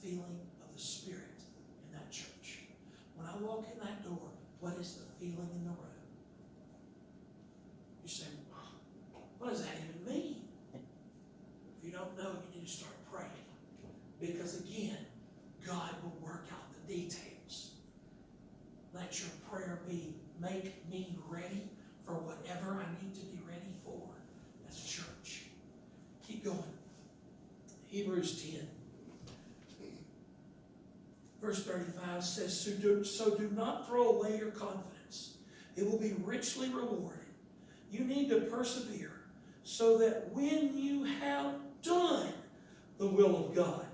feeling of the Spirit in that church? When I walk in that door, what is the feeling in the room? You say, what does that even mean? If you don't know, you need to start praying. Because again, God will work out the details. Let your prayer be, make me ready for whatever I need to be ready for as a church. Keep going. Hebrews 10. Verse 35 says, so do not throw away your confidence. It will be richly rewarded. You need to persevere so that when you have done the will of God,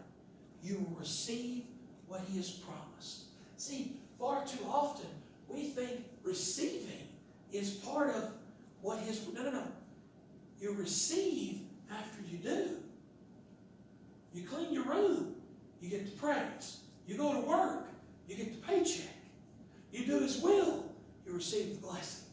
you will receive what He has promised. See, far too often we think receiving is part of what His... No. You receive after you do. You clean your room, you get the praise. You go to work, you get the paycheck. You do His will, you receive the blessing.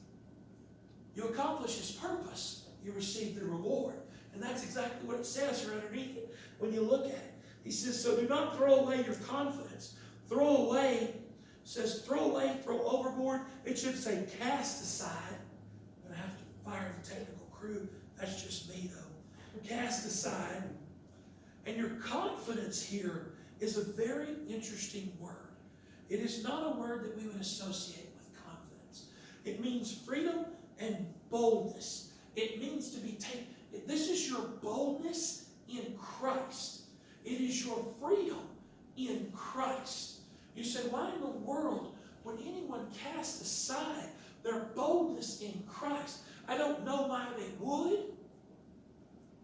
You accomplish His purpose, you receive the reward. And that's exactly what it says here underneath it when you look at it. He says, so do not throw away your confidence. Throw away, says throw away, throw overboard. It should say cast aside. I'm going to have to fire the technical crew. That's just me though. Cast aside. And your confidence here is a very interesting word. It is not a word that we would associate with confidence. It means freedom and boldness. It means to be taken. This is your boldness in Christ. It is your freedom in Christ. You say, why in the world would anyone cast aside their boldness in Christ? I don't know why they would,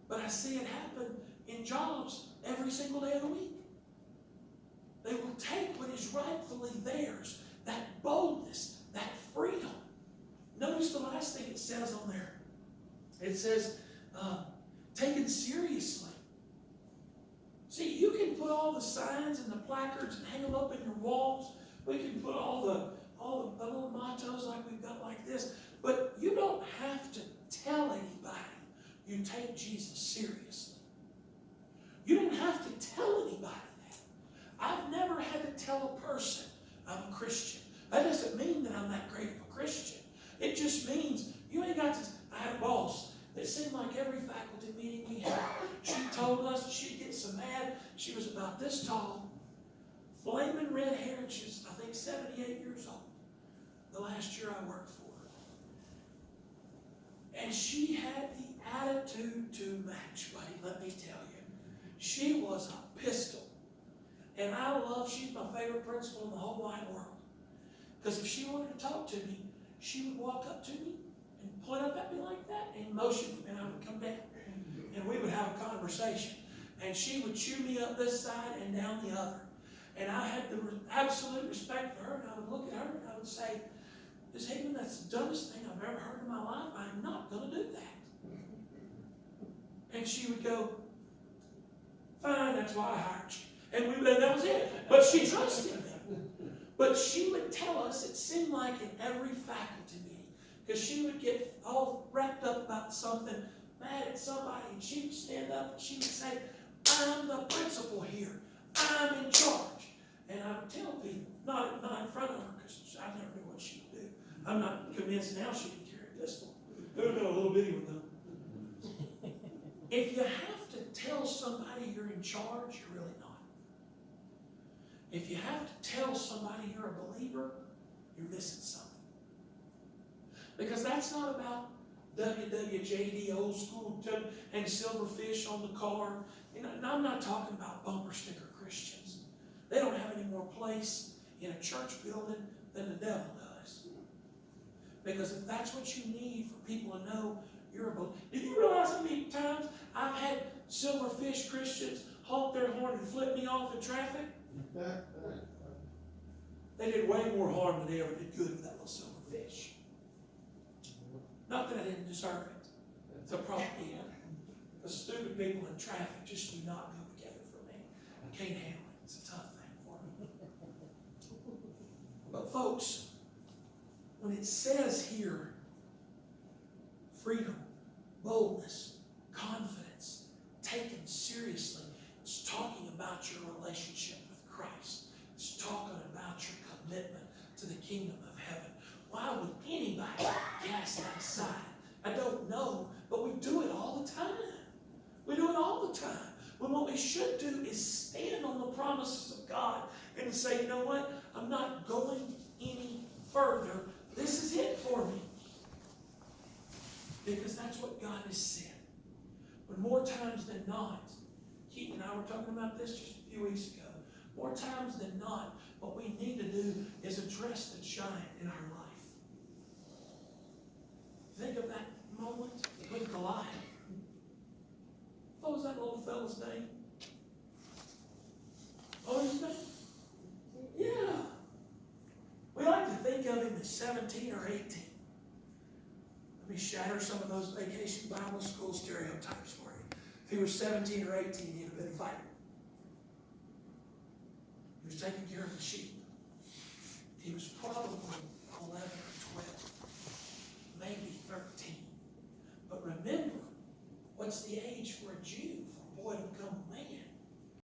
but I see it happen in jobs every single day of the week. They will take what is rightfully theirs, that boldness, that freedom. Notice the last thing it says on there. It says, taken seriously. See, you can put all the signs and the placards and hang them up in your walls. We can put all the little mottos like we've got like this. But you don't have to tell anybody you take Jesus seriously. You don't have to tell anybody that. I've never had to tell a person I'm a Christian. That doesn't mean that I'm that great of a Christian. It just means you ain't got to. I had a boss. It seemed like every faculty meeting we had, she told us she'd get so mad. She was about this tall, flaming red hair, and she was, I think, 78 years old. The last year I worked for her. And she had the attitude to match, buddy, let me tell you. She was a pistol. And she's my favorite principal in the whole wide world. Because if she wanted to talk to me, she would walk up to me and point up at me like that and motion for me, and I would come down. And we would have a conversation. And she would chew me up this side and down the other. And I had the absolute respect for her, and I would look at her and I would say, Ms. Hickman, that's the dumbest thing I've ever heard in my life. I'm not going to do that. And she would go, fine, that's why I hired you. And that was it. But she trusted me. But she would tell us, it seemed like in every faculty meeting, because she would get all wrapped up about something, mad at somebody, and she would stand up and she would say, I'm the principal here. I'm in charge. And I would tell people, not in front of her, because I never knew what she would do. I'm not convinced now she could carry a pistol. It would have been a little bitty with them. If you have to tell somebody you're in charge, you're really not. If you have to tell somebody you're a believer, you're missing something. Because that's not about WWJD, old school, and silverfish on the car. You know, I'm not talking about bumper sticker Christians. They don't have any more place in a church building than the devil does. Because if that's what you need for people to know you're a believer. Did you realize how many times I've had silverfish Christians honk their horn and flip me off in traffic? They did way more harm than they ever did good with that little silverfish. Not that I didn't deserve it. It's a propaganda. The stupid people in traffic just do not go together for me. I can't handle it. It's a tough thing for me. But folks, when it says here, freedom, boldness, confidence, taken seriously, it's talking about your relationship with do is stand on the promises of God and say, you know what? I'm not going any further. This is it for me. Because that's what God has said. But more times than not, Keith and I were talking about this just a few weeks ago. More times than not, what we need to do is address the giant in our life. Think of that moment with Goliath. What was that little fella's name? What was his name? Yeah. We like to think of him as 17 or 18. Let me shatter some of those vacation Bible school stereotypes for you. If he was 17 or 18, he'd have been fighting. He was taking care of the sheep. He was probably 11 or 12, maybe 13. But remember, what's the age for a Jew, for a boy to become a man?